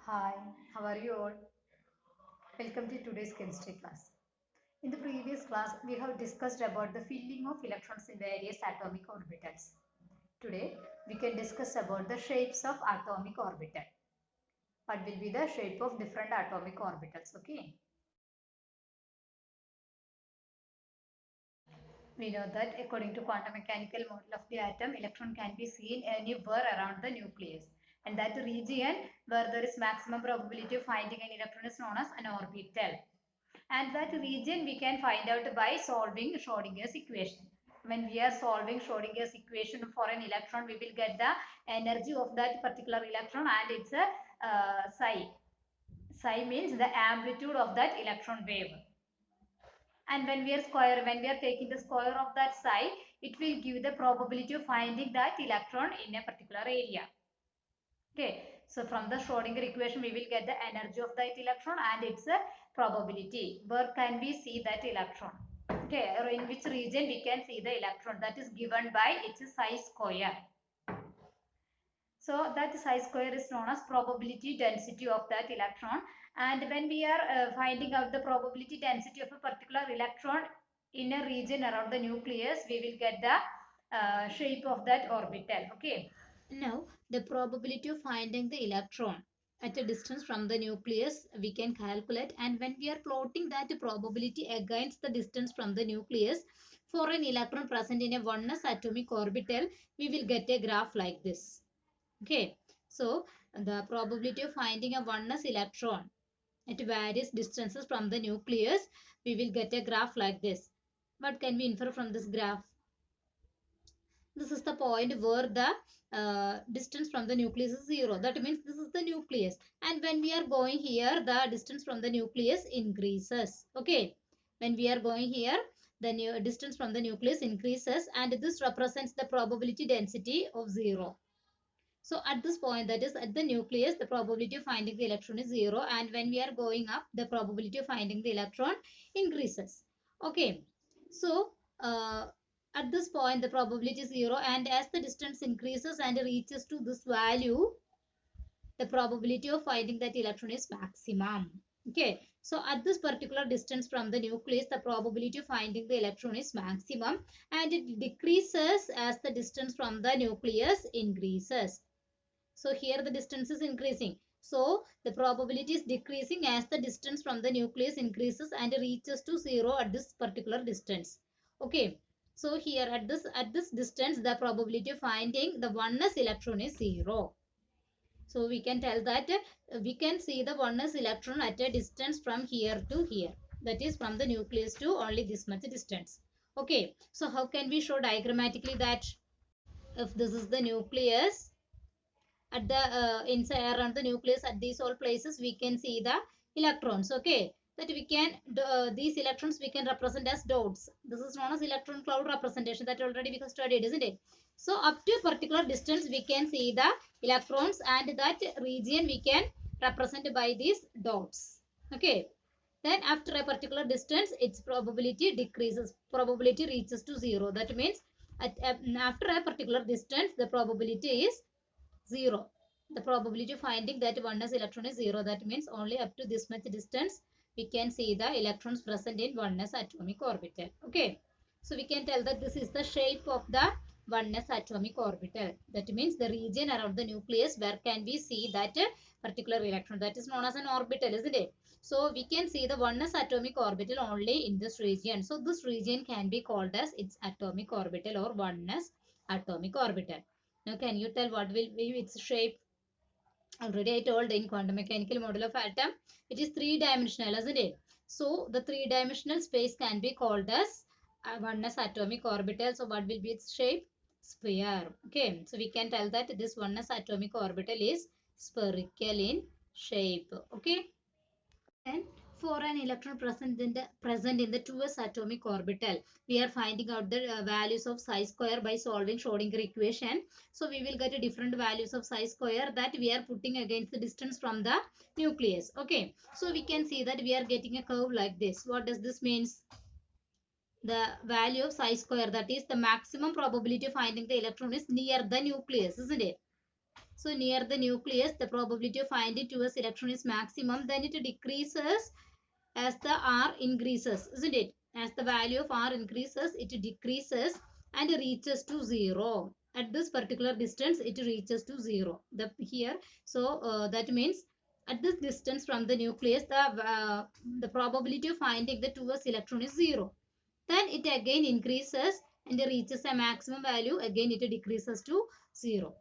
Hi, how are you all? Welcome to today's chemistry class. In the previous class, we have discussed about the filling of electrons in various atomic orbitals. Today, we can discuss about the shapes of atomic orbital. What will be the shape of different atomic orbitals, okay? We know that according to quantum mechanical model of the atom, electron can be seen anywhere around the nucleus. And that region where there is maximum probability of finding an electron is known as an orbital. And that region we can find out by solving Schrodinger's equation. When we are solving Schrodinger's equation for an electron, we will get the energy of that particular electron and it's a psi. Psi means the amplitude of that electron wave. And when we are taking the square of that psi, it will give the probability of finding that electron in a particular area. Okay, so from the Schrodinger equation, we will get the energy of that electron and its probability. Where can we see that electron? Okay, or in which region we can see the electron? That is given by its psi square. So that psi square is known as probability density of that electron. And when we are finding out the probability density of a particular electron in a region around the nucleus, we will get the shape of that orbital. Okay. Now, the probability of finding the electron at a distance from the nucleus we can calculate, and when we are plotting that probability against the distance from the nucleus for an electron present in a 1s atomic orbital, we will get a graph like this. Okay, so the probability of finding a 1s electron at various distances from the nucleus, we will get a graph like this. What can we infer from this graph? This is the point where the distance from the nucleus is 0. That means this is the nucleus. And when we are going here, the distance from the nucleus increases. Okay. When we are going here, the distance from the nucleus increases, and this represents the probability density of 0. So at this point, that is at the nucleus, the probability of finding the electron is 0. And when we are going up, the probability of finding the electron increases. Okay. So at this point, the probability is 0. And as the distance increases and reaches to this value, the probability of finding that electron is maximum. Okay. So at this particular distance from the nucleus, the probability of finding the electron is maximum, and it decreases as the distance from the nucleus increases. So here the distance is increasing. So the probability is decreasing as the distance from the nucleus increases and reaches to 0 at this particular distance. Okay. So here at this distance, the probability of finding the 1s electron is 0. So we can tell that we can see the 1s electron at a distance from here to here. That is from the nucleus to only this much distance. Okay. So how can we show diagrammatically that if this is the nucleus, at the inside around the nucleus at these all places we can see the electrons. Okay, that we can these electrons we can represent as dots. This is known as electron cloud representation, that already we have studied, isn't it? So up to a particular distance we can see the electrons, and that region we can represent by these dots. Okay, then after a particular distance its probability decreases, probability reaches to 0. That means after a particular distance the probability is 0. The probability of finding that 1s electron is 0. That means only up to this much distance we can see the electrons present in 1s atomic orbital. Okay. So we can tell that this is the shape of the 1s atomic orbital. That means the region around the nucleus where can we see that particular electron. That is known as an orbital, isn't it? So we can see the 1s atomic orbital only in this region. So this region can be called as its atomic orbital or 1s atomic orbital. Now, can you tell what will be its shape? Already I told in quantum mechanical model of atom, it is three-dimensional, isn't it? So, the three-dimensional space can be called as 1s atomic orbital. So, what will be its shape? Sphere. Okay. So, we can tell that this 1s atomic orbital is spherical in shape. Okay. Then for an electron present in the 2s atomic orbital, we are finding out the values of psi square by solving Schrodinger equation. So we will get different values of psi square that we are putting against the distance from the nucleus. Okay, so we can see that we are getting a curve like this. What does this means? The value of psi square, that is the maximum probability of finding the electron, is near the nucleus, isn't it? So near the nucleus, the probability of finding 2s electron is maximum. Then it decreases as the R increases, isn't it? As the value of R increases, it decreases and reaches to 0. At this particular distance, it reaches to 0. That means at this distance from the nucleus, the probability of finding the 2s electron is 0. Then it again increases and reaches a maximum value. Again, it decreases to 0.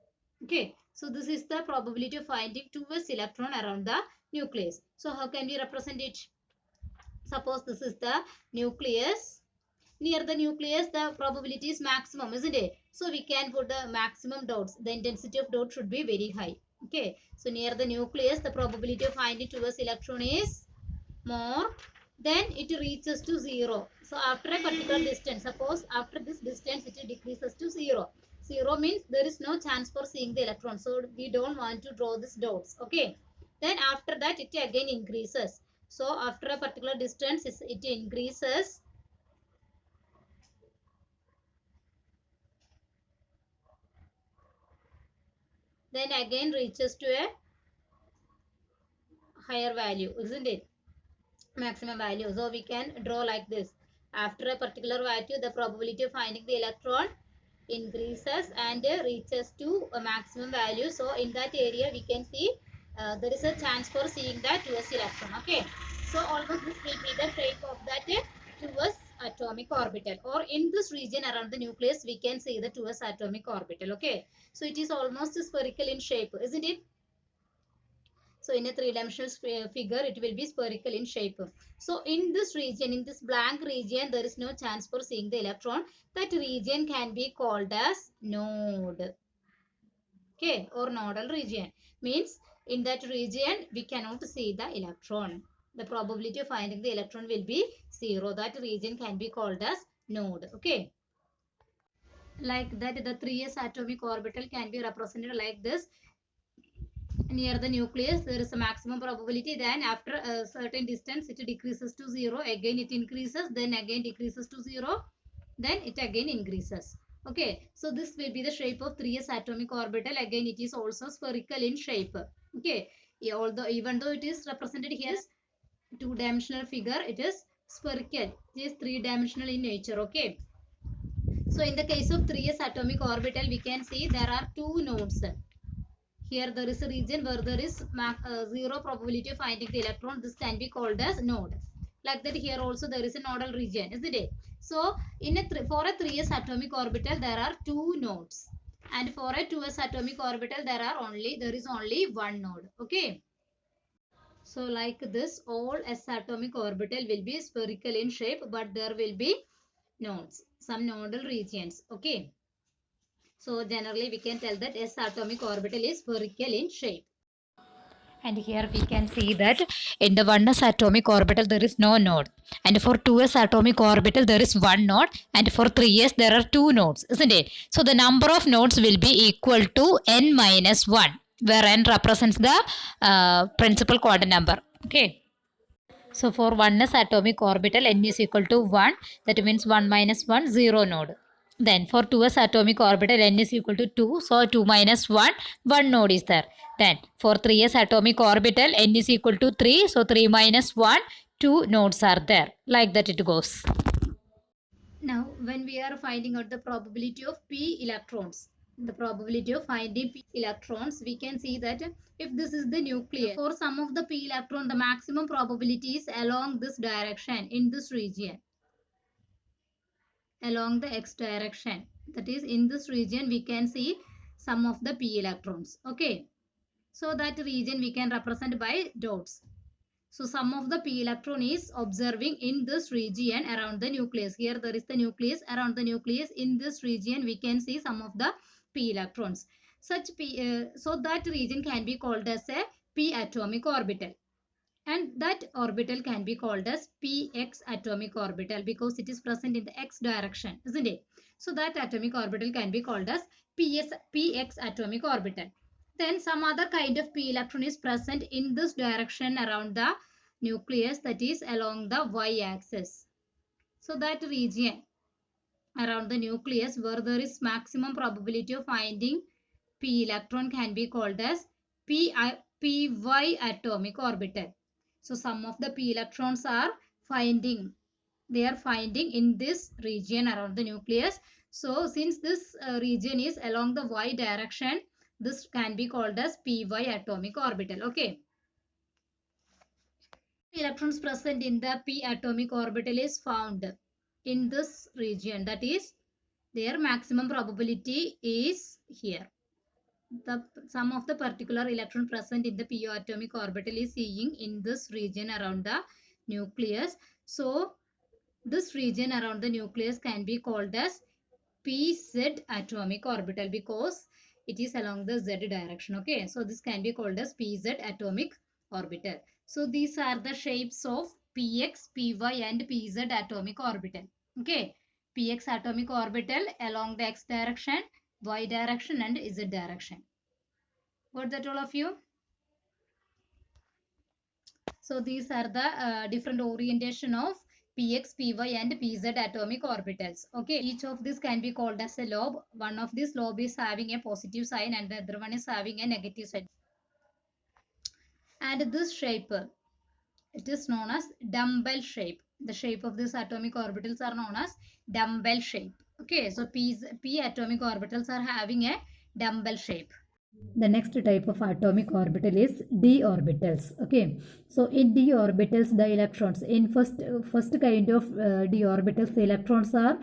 Okay. So this is the probability of finding 2s electron around the nucleus. So how can we represent it? Suppose this is the nucleus. Near the nucleus, the probability is maximum, isn't it? So we can put the maximum dots. The intensity of dot should be very high. Okay. So near the nucleus, the probability of finding 2s electron is more. Then it reaches to 0. So after a particular distance, suppose after this distance, it decreases to 0. 0 means there is no chance for seeing the electron. So we don't want to draw these dots. Okay. Then after that, it again increases. So after a particular distance, it increases. Then again reaches to a higher value, isn't it? Maximum value. So we can draw like this. After a particular value, the probability of finding the electron increases and reaches to a maximum value. So in that area, we can see there is a chance for seeing that 2s electron. Okay. So almost this will be the shape of that 2s atomic orbital, or in this region around the nucleus we can see the 2s atomic orbital. Okay. So it is almost spherical in shape, isn't it? So in a three-dimensional figure, it will be spherical in shape. So in this region, in this blank region, there is no chance for seeing the electron. That region can be called as node. Okay, or nodal region. Means in that region, we cannot see the electron. The probability of finding the electron will be 0. That region can be called as node. Okay. Like that, the 3s atomic orbital can be represented like this. Near the nucleus, there is a maximum probability. Then after a certain distance, it decreases to 0. Again it increases, then again decreases to 0. Then it again increases. Okay, so this will be the shape of 3s atomic orbital. Again, it is also spherical in shape. Okay, even though it is represented here as two-dimensional figure, it is spherical. It is three-dimensional in nature. Okay. So in the case of 3s atomic orbital, we can see there are two nodes. Here there is a region where there is 0 probability of finding the electron. This can be called as node. Like that, here also there is a nodal region, isn't it? So for a 3s atomic orbital, there are two nodes. And for a 2s atomic orbital, there is only one node. Okay. So like this, all s atomic orbital will be spherical in shape, but there will be nodes, some nodal regions. Okay. So generally we can tell that s atomic orbital is spherical in shape. And here we can see that in the 1s atomic orbital there is no node. And for 2s atomic orbital there is one node. And for 3s there are two nodes, isn't it? So the number of nodes will be equal to n minus 1, where n represents the principal quantum number. Okay. So for 1s atomic orbital, n is equal to 1. That means 1 minus 1, 0 node. Then for 2s atomic orbital, n is equal to 2. So 2 minus 1, 1 node is there. Then for 3s atomic orbital, n is equal to 3. So 3 minus 1, 2 nodes are there. Like that it goes. Now when we are finding out the probability of p electrons, the probability of finding p electrons, we can see that if this is the nucleus, for some of the p electron, the maximum probability is along this direction, in this region, along the x direction. That is, in this region we can see some of the p electrons. Okay, so that region we can represent by dots. So some of the p electron is observing in this region around the nucleus. Here there is the nucleus. Around the nucleus, in this region we can see some of the p electrons. So that region can be called as a p atomic orbital. And that orbital can be called as px atomic orbital, because it is present in the x direction, isn't it? So that atomic orbital can be called as px atomic orbital. Then some other kind of p electron is present in this direction around the nucleus, that is along the y-axis. So that region around the nucleus where there is maximum probability of finding p electron can be called as py atomic orbital. So some of the p electrons are finding in this region around the nucleus. So since this region is along the y direction, this can be called as py atomic orbital. Okay. Electrons present in the p atomic orbital is found in this region, that is their maximum probability is here. The sum of the particular electron present in the p atomic orbital is seeing in this region around the nucleus. So this region around the nucleus can be called as pz atomic orbital because it is along the z direction. Okay, so this can be called as pz atomic orbital. So these are the shapes of px, py and pz atomic orbital. Okay, px atomic orbital along the x direction, y direction and z direction. Got that all of you? So these are the different orientation of px, py and pz atomic orbitals. Okay, each of this can be called as a lobe. One of this lobe is having a positive sign and the other one is having a negative sign. And this shape, it is known as dumbbell shape. The shape of these atomic orbitals are known as dumbbell shape. Okay, so p atomic orbitals are having a dumbbell shape. The next type of atomic orbital is d orbitals. Okay, so in d orbitals, the electrons in first kind of d orbitals, the electrons are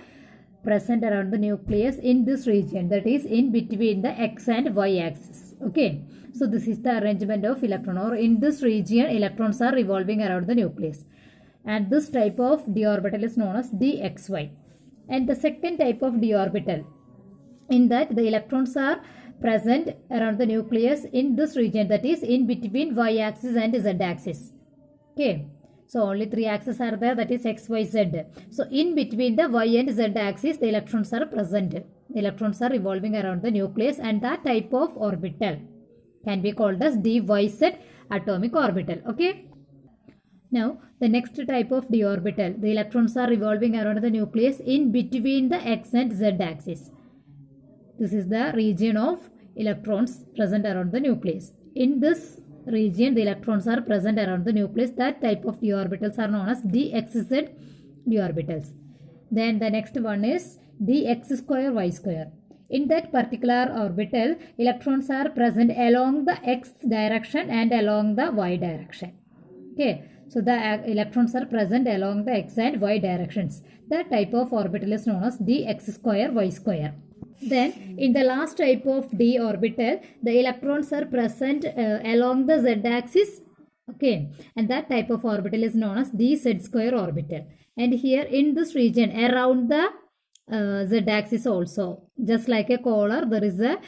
present around the nucleus in this region, that is in between the x and y axis. Okay, so this is the arrangement of electron, or in this region electrons are revolving around the nucleus, and this type of d orbital is known as dxy. And the second type of d orbital, in that the electrons are present around the nucleus in this region, that is in between y axis and z axis. Okay, so only three axes are there, that is x, y, z. So in between the y and z axis the electrons are present. The electrons are revolving around the nucleus, and that type of orbital can be called as dyz atomic orbital. Okay, now the next type of d orbital, the electrons are revolving around the nucleus in between the x and z axis. This is the region of electrons present around the nucleus. In this region, the electrons are present around the nucleus. That type of d orbitals are known as dxz d orbitals. Then the next one is dx square y square. In that particular orbital, electrons are present along the x direction and along the y direction. Okay, so the electrons are present along the x and y directions. That type of orbital is known as dx square y square. Then in the last type of d orbital, the electrons are present along the z axis. Okay, and that type of orbital is known as dz square orbital. And here in this region around the z axis also, just like a collar, there is a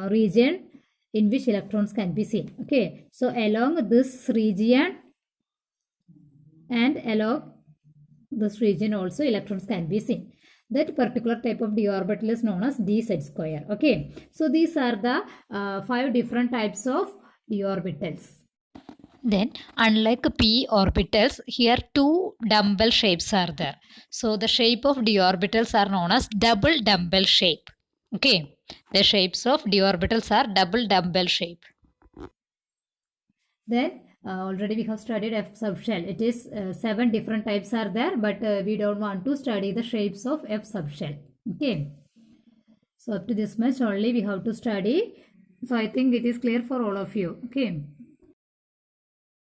region in which electrons can be seen. Okay, so along this region and along this region also electrons can be seen. That particular type of d orbital is known as dz square. Okay, so these are the 5 different types of d orbitals. Then unlike p orbitals, here 2 dumbbell shapes are there. So the shape of d orbitals are known as double dumbbell shape. Okay, the shapes of d orbitals are double dumbbell shape. Then already we have studied F subshell. It is 7 different types are there, but we don't want to study the shapes of F subshell. Okay, so up to this much only we have to study. So I think it is clear for all of you. Okay.